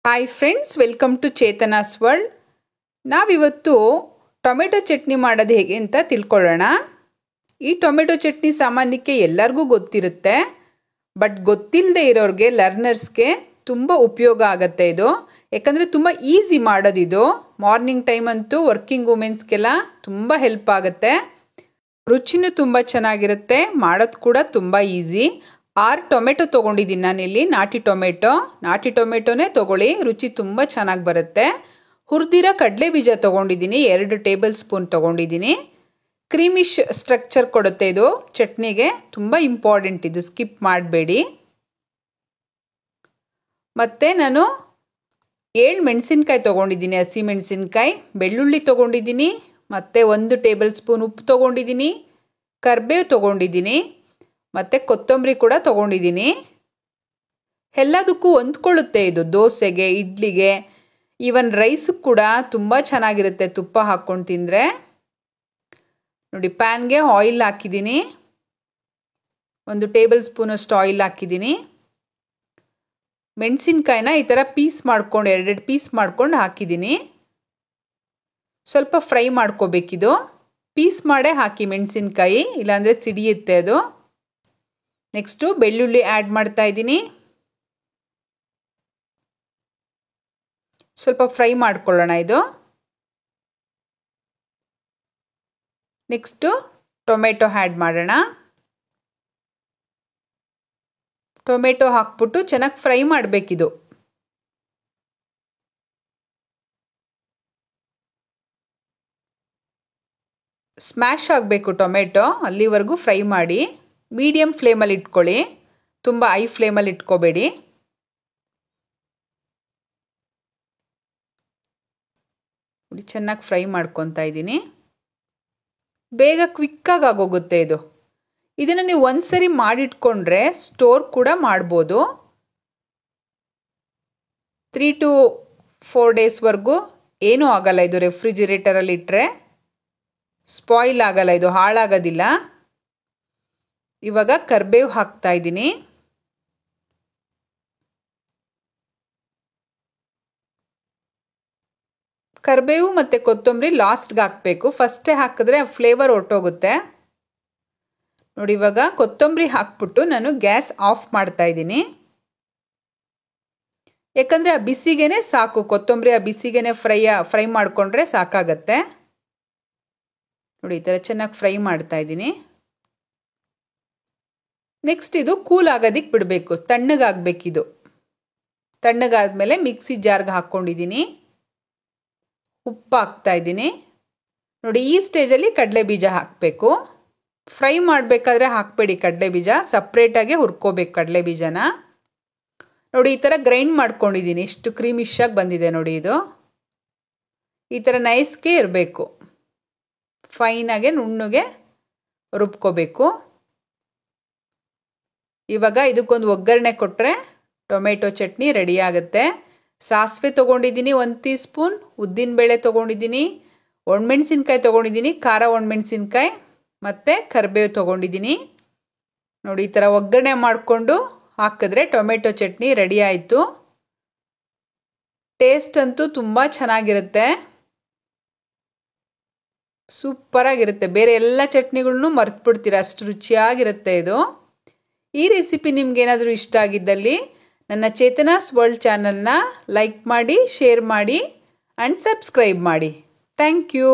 Hi friends, welcome to Chetana's world. ನಾವಿವತ್ತು tomato chutney ಮಾಡೋದು ಹೇಗೆ ಅಂತ ತಿಳ್ಕೊಳ್ಳೋಣ. ಈ ಟೊಮೆಟೊ ಚಟ್ನಿ ಸಾಮಾನ್ಯಕ್ಕೆ ಎಲ್ಲರಿಗೂ ಗೊತ್ತಿರುತ್ತೆ, ಬಟ್ ಗೊತ್ತಿಲ್ಲದೆ ಇರೋರಿಗೆ, ಲರ್ನರ್ಸ್ಗೆ ತುಂಬ ಉಪಯೋಗ ಆಗುತ್ತೆ ಇದು. ಯಾಕಂದರೆ ತುಂಬ ಈಸಿ ಮಾಡೋದಿದು. ಮಾರ್ನಿಂಗ್ ಟೈಮ್ ಅಂತೂ ವರ್ಕಿಂಗ್ ವುಮೆನ್ಸ್ಗೆಲ್ಲ ತುಂಬ ಹೆಲ್ಪ್ ಆಗುತ್ತೆ. ರುಚಿನೂ ತುಂಬ ಚೆನ್ನಾಗಿರುತ್ತೆ, ಮಾಡೋದು ಕೂಡ ತುಂಬ ಈಸಿ. 6 ಟೊಮೆಟೊ ತೊಗೊಂಡಿದ್ದೀನಿ ನಾನಿಲ್ಲಿ. ನಾಟಿ ಟೊಮೆಟೊನೇ ತೊಗೊಳ್ಳಿ, ರುಚಿ ತುಂಬ ಚೆನ್ನಾಗಿ ಬರುತ್ತೆ. ಹುರಿದಿರೋ ಕಡಲೆ ಬೀಜ ತೊಗೊಂಡಿದ್ದೀನಿ, 2 ಟೇಬಲ್ ಸ್ಪೂನ್ ತೊಗೊಂಡಿದ್ದೀನಿ. ಕ್ರೀಮಿಶ್ ಸ್ಟ್ರಕ್ಚರ್ ಕೊಡುತ್ತೆ ಇದು ಚಟ್ನಿಗೆ, ತುಂಬ ಇಂಪಾರ್ಟೆಂಟ್ ಇದು, ಸ್ಕಿಪ್ ಮಾಡಬೇಡಿ. ಮತ್ತು ನಾನು 7 ಮೆಣಸಿನ್ಕಾಯಿ ತೊಗೊಂಡಿದ್ದೀನಿ, ಹಸಿ ಮೆಣಸಿನ್ಕಾಯಿ. ಬೆಳ್ಳುಳ್ಳಿ ತೊಗೊಂಡಿದ್ದೀನಿ, ಮತ್ತು 1 ಟೇಬಲ್ ಸ್ಪೂನ್ ಉಪ್ಪು ತೊಗೊಂಡಿದ್ದೀನಿ. ಕರಿಬೇವು ತೊಗೊಂಡಿದ್ದೀನಿ, ಮತ್ತು ಕೊತ್ತಂಬರಿ ಕೂಡ ತೊಗೊಂಡಿದ್ದೀನಿ. ಎಲ್ಲದಕ್ಕೂ ಹೊಂದ್ಕೊಳ್ಳುತ್ತೆ ಇದು. ದೋಸೆಗೆ, ಇಡ್ಲಿಗೆ, ಈವನ್ ರೈಸು ಕೂಡ ತುಂಬ ಚೆನ್ನಾಗಿರುತ್ತೆ ತುಪ್ಪ ಹಾಕ್ಕೊಂಡು ತಿಂದರೆ. ನೋಡಿ, ಪ್ಯಾನ್ಗೆ ಆಯಿಲ್ ಹಾಕಿದ್ದೀನಿ, 1 ಟೇಬಲ್ ಸ್ಪೂನಷ್ಟು ಆಯಿಲ್ ಹಾಕಿದ್ದೀನಿ. ಮೆಣಸಿನ್ಕಾಯಿನ ಈ ಥರ ಪೀಸ್ ಮಾಡ್ಕೊಂಡು, 2 ಪೀಸ್ ಮಾಡ್ಕೊಂಡು ಹಾಕಿದ್ದೀನಿ. ಸ್ವಲ್ಪ ಫ್ರೈ ಮಾಡ್ಕೋಬೇಕಿದು. ಪೀಸ್ ಮಾಡೇ ಹಾಕಿ ಮೆಣಸಿನ್ಕಾಯಿ, ಇಲ್ಲಾಂದರೆ ಸಿಡಿಯುತ್ತೆ ಅದು. ನೆಕ್ಸ್ಟು ಬೆಳ್ಳುಳ್ಳಿ ಆ್ಯಡ್ ಮಾಡ್ತಾ ಇದ್ದೀನಿ. ಸ್ವಲ್ಪ ಫ್ರೈ ಮಾಡ್ಕೊಳ್ಳೋಣ ಇದು. ನೆಕ್ಸ್ಟು ಟೊಮೆಟೊ ಆ್ಯಡ್ ಮಾಡೋಣ. ಟೊಮೆಟೊ ಹಾಕ್ಬಿಟ್ಟು ಚೆನ್ನಾಗಿ ಫ್ರೈ ಮಾಡಬೇಕಿದು. ಸ್ಮ್ಯಾಶ್ ಆಗಬೇಕು ಟೊಮೆಟೊ, ಅಲ್ಲಿವರೆಗೂ ಫ್ರೈ ಮಾಡಿ. ಮೀಡಿಯಮ್ ಫ್ಲೇಮಲ್ಲಿ ಇಟ್ಕೊಳ್ಳಿ, ತುಂಬ ಹೈ ಫ್ಲೇಮಲ್ಲಿ ಇಟ್ಕೋಬೇಡಿ. ನೋಡಿ, ಚೆನ್ನಾಗಿ ಫ್ರೈ ಮಾಡ್ಕೊತಾ ಇದ್ದೀನಿ. ಬೇಗ ಕ್ವಿಕ್ಕಾಗಿ ಆಗೋಗುತ್ತೆ ಇದು. ಇದನ್ನು ನೀವು ಒಂದ್ಸರಿ ಮಾಡಿಟ್ಕೊಂಡ್ರೆ ಸ್ಟೋರ್ ಕೂಡ ಮಾಡ್ಬೋದು. 3 to 4 ಡೇಸ್ವರೆಗೂ ಏನೂ ಆಗಲ್ಲ ಇದು. ರೆಫ್ರಿಜಿರೇಟರಲ್ಲಿ ಇಟ್ಟರೆ ಸ್ಪಾಯಿಲ್ ಆಗಲ್ಲ ಇದು, ಹಾಳಾಗೋದಿಲ್ಲ. ಇವಾಗ ಕರಿಬೇವು ಹಾಕ್ತಾ ಇದ್ದೀನಿ. ಕರಿಬೇವು ಮತ್ತು ಕೊತ್ತಂಬರಿ ಲಾಸ್ಟ್ಗೆ ಹಾಕಬೇಕು, ಫಸ್ಟೇ ಹಾಕಿದ್ರೆ ಫ್ಲೇವರ್ ಹೊರಟೋಗುತ್ತೆ. ನೋಡಿ, ಇವಾಗ ಕೊತ್ತಂಬರಿ ಹಾಕ್ಬಿಟ್ಟು ನಾನು ಗ್ಯಾಸ್ ಆಫ್ ಮಾಡ್ತಾ ಇದ್ದೀನಿ. ಯಾಕಂದರೆ ಆ ಬಿಸಿಗೇನೆ ಸಾಕು, ಕೊತ್ತಂಬರಿ ಆ ಬಿಸಿಗೇನೆ ಫ್ರೈ ಮಾಡಿಕೊಂಡ್ರೆ ಸಾಕಾಗತ್ತೆ. ನೋಡಿ, ಈ ಥರ ಚೆನ್ನಾಗಿ ಫ್ರೈ ಮಾಡ್ತಾ ಇದ್ದೀನಿ. ನೆಕ್ಸ್ಟ್ ಇದು ಕೂಲ್ ಆಗೋದಕ್ಕೆ ಬಿಡಬೇಕು, ತಣ್ಣಗಾಗಬೇಕಿದು. ತಣ್ಣಗಾದ್ಮೇಲೆ ಮಿಕ್ಸಿ ಜಾರ್ಗೆ ಹಾಕ್ಕೊಂಡಿದ್ದೀನಿ. ಉಪ್ಪು ಹಾಕ್ತಾ ಇದ್ದೀನಿ. ನೋಡಿ, ಈ ಸ್ಟೇಜಲ್ಲಿ ಕಡಲೆ ಬೀಜ ಹಾಕಬೇಕು. ಫ್ರೈ ಮಾಡಬೇಕಾದ್ರೆ ಹಾಕಬೇಡಿ ಕಡಲೆ ಬೀಜ, ಸಪ್ರೇಟಾಗೆ ಹುರ್ಕೋಬೇಕು ಕಡಲೆ ಬೀಜನ. ನೋಡಿ, ಈ ಥರ ಗ್ರೈಂಡ್ ಮಾಡ್ಕೊಂಡಿದ್ದೀನಿ, ಎಷ್ಟು ಕ್ರೀಮಿಶಾಗಿ ಬಂದಿದೆ ನೋಡಿ. ಇದು ಈ ಥರ ನೈಸ್ಗೆ ಇರಬೇಕು, ಫೈನಾಗೆ ನುಣ್ಣಗೆ ರುಬ್ಕೋಬೇಕು. ಇವಾಗ ಇದಕ್ಕೊಂದು ಒಗ್ಗರಣೆ ಕೊಟ್ಟರೆ ಟೊಮೆಟೊ ಚಟ್ನಿ ರೆಡಿ ಆಗುತ್ತೆ. ಸಾಸಿವೆ ತೊಗೊಂಡಿದ್ದೀನಿ 1 ಟೀ ಸ್ಪೂನ್, ಉದ್ದಿನಬೇಳೆ ತೊಗೊಂಡಿದ್ದೀನಿ, ಒಣಮೆಣಸಿನ್ಕಾಯಿ ತೊಗೊಂಡಿದ್ದೀನಿ, ಖಾರ ಒಣಮೆಣಸಿನ್ಕಾಯಿ, ಮತ್ತು ಕರಿಬೇವು ತೊಗೊಂಡಿದ್ದೀನಿ. ನೋಡಿ, ಈ ಥರ ಒಗ್ಗರಣೆ ಮಾಡಿಕೊಂಡು ಹಾಕಿದ್ರೆ ಟೊಮೆಟೊ ಚಟ್ನಿ ರೆಡಿ ಆಯಿತು. ಟೇಸ್ಟ್ ಅಂತೂ ತುಂಬ ಚೆನ್ನಾಗಿರುತ್ತೆ, ಸೂಪರಾಗಿರುತ್ತೆ. ಬೇರೆ ಎಲ್ಲ ಚಟ್ನಿಗಳನ್ನೂ ಮರ್ತ್ಬಿಡ್ತೀರ, ಅಷ್ಟು ರುಚಿಯಾಗಿರುತ್ತೆ ಇದು. ಈ ರೆಸಿಪಿ ನಿಮ್ಗೇನಾದರೂ ಇಷ್ಟ ಆಗಿದ್ದಲ್ಲಿ ನನ್ನ ಚೇತನಾಸ್ ವರ್ಲ್ಡ್ ಚಾನಲ್ನ ಲೈಕ್ ಮಾಡಿ, ಶೇರ್ ಮಾಡಿ ಆ್ಯಂಡ್ ಸಬ್ಸ್ಕ್ರೈಬ್ ಮಾಡಿ. Thank you.